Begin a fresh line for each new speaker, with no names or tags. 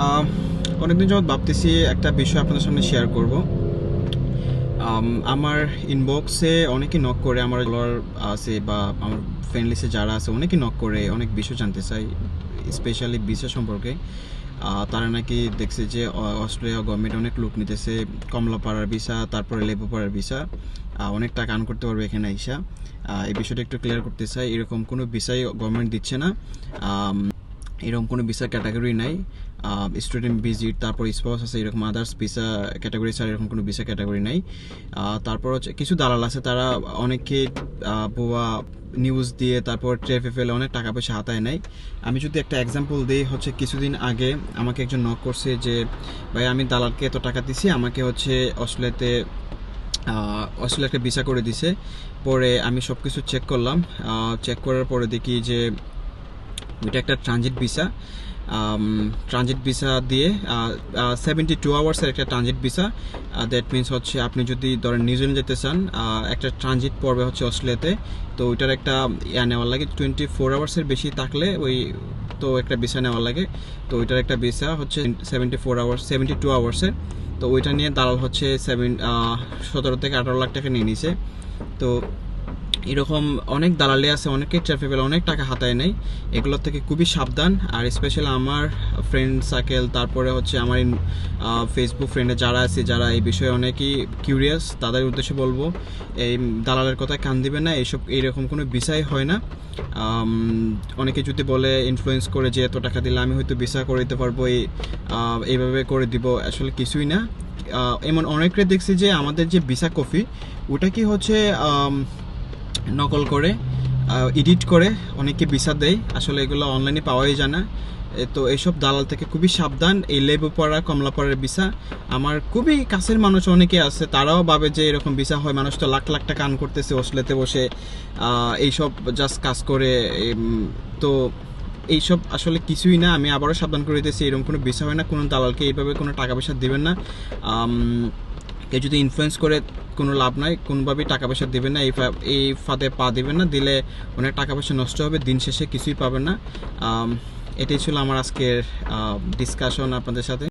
আহ, অনেকদিন যাবৎ ভাবতেছি একটা বিষয় আপনাদের সামনে শেয়ার করব। আমার ইনবক্সে অনেকে নক করে, আমার ফলোয়ার আছে বা আমার ফ্রেন্ড লিস্টে যারা আছে অনেকে নক করে অনেক বিষয় জানতে চাই, স্পেশালি ভিসা সম্পর্কে। তারা নাকি দেখছে যে অস্ট্রেলিয়া গভর্নমেন্ট অনেক লোক নিতেছে, কমলাপাড়ার ভিসা, তারপরে লেবুপাড়ার ভিসা, অনেক টাকা আর্ন করতে পারবে এখানে আইসা। এই বিষয়টা একটু ক্লিয়ার করতে চাই। এরকম কোনো ভিসাই গভর্নমেন্ট দিচ্ছে না, এরকম কোনো ভিসা ক্যাটাগরি নাই। স্টুডেন্ট ভিজিট, তারপর স্পাউস আছে, এরকম আদার্স ভিসা ক্যাটাগরি ছাড়া এরকম কোনো ভিসা ক্যাটাগরি নাই। তারপর হচ্ছে কিছু দালাল আছে, তারা অনেকে ভুয়া নিউজ দিয়ে তারপর ট্রেফে ফেলে অনেক টাকা পয়সা হাতায় নেয়। আমি যদি একটা এক্সাম্পল দিই, হচ্ছে কিছুদিন আগে আমাকে একজন নক করছে যে ভাই আমি দালালকে এত টাকা দিছি, আমাকে হচ্ছে অস্ট্রেলিয়া একটা ভিসা করে দিছে। পরে আমি সব কিছু চেক করলাম, চেক করার পরে দেখি যে ওইটা একটা ট্রানজিট ভিসা দিয়ে 72 আওয়ার্সের একটা ট্রানজিট ভিসা। দ্যাট মিনস হচ্ছে আপনি যদি ধরেন নিউজিল্যান্ড যেতে চান, একটা ট্রানজিট পড়বে হচ্ছে অস্ট্রেলিয়াতে, তো ওইটার একটা নেওয়ার লাগে 24 আওয়ার্সের বেশি থাকলে ওই তো একটা ভিসা নেওয়ার লাগে। তো ওইটার একটা ভিসা হচ্ছে 72 আওয়ার্সের। তো ওইটা নিয়ে দালাল হচ্ছে 17 থেকে 18 লাখ টাকা নিয়ে নিছে। তো এরকম অনেক দালালি আছে, অনেকে ট্রাফিক অনেক টাকা হাতায় নেয়। এগুলোর থেকে খুবই সাবধান। আর স্পেশালি আমার ফ্রেন্ড সার্কেল, তারপরে হচ্ছে আমার ফেসবুক ফ্রেন্ডে যারা আছে, যারা এই বিষয়ে অনেকেই কিউরিয়াস, তাদের উদ্দেশ্যে বলবো এই দালালের কথায় কান দিবে না। এইরকম কোনো বিষয় হয় না। অনেকে যদি বলে ইনফ্লুয়েন্স করে যে এত টাকা দিলে আমি হয়তো ভিসা করে দিতে পারবো, এইভাবে করে দিব, আসলে কিছুই না। এমন অনেকরে দেখছি যে আমাদের যে ভিসা কপি ওটা কি হচ্ছে নকল করে, এডিট করে অনেকে ভিসা দেয়, আসলে এগুলো অনলাইনে পাওয়াই যায় না। তো এইসব দালাল থেকে খুবই সাবধান। এই লেবুপাড়া কমলাপাড়ার ভিসা আমার খুবই কাছের মানুষ অনেকে আছে, তারাও ভাবে যে এরকম ভিসা হয়, মানুষ তো লাখ লাখ টাকা আর্ন করতেছে অস্ট্রেলিয়াতে বসে এইসব জাস্ট কাজ করে। তো এইসব আসলে কিছুই না। আমি আবারও সাবধান করে দিতেছি, এরকম কোনো ভিসা হয় না। কোনো দালালকে এইভাবে কোনো টাকা পয়সা দিবেন না। কেউ যদি ইনফ্লুয়েন্স করে কোনো লাভ নাই, কোনোভাবেই টাকা পয়সা দেবেন না, এই ফাঁদে পা দেবেন না, দিলে অনেক টাকা পয়সা নষ্ট হবে, দিন শেষে কিছুই পাবেন না। এটাই ছিল আমার আজকের ডিসকাশন আপনাদের সাথে।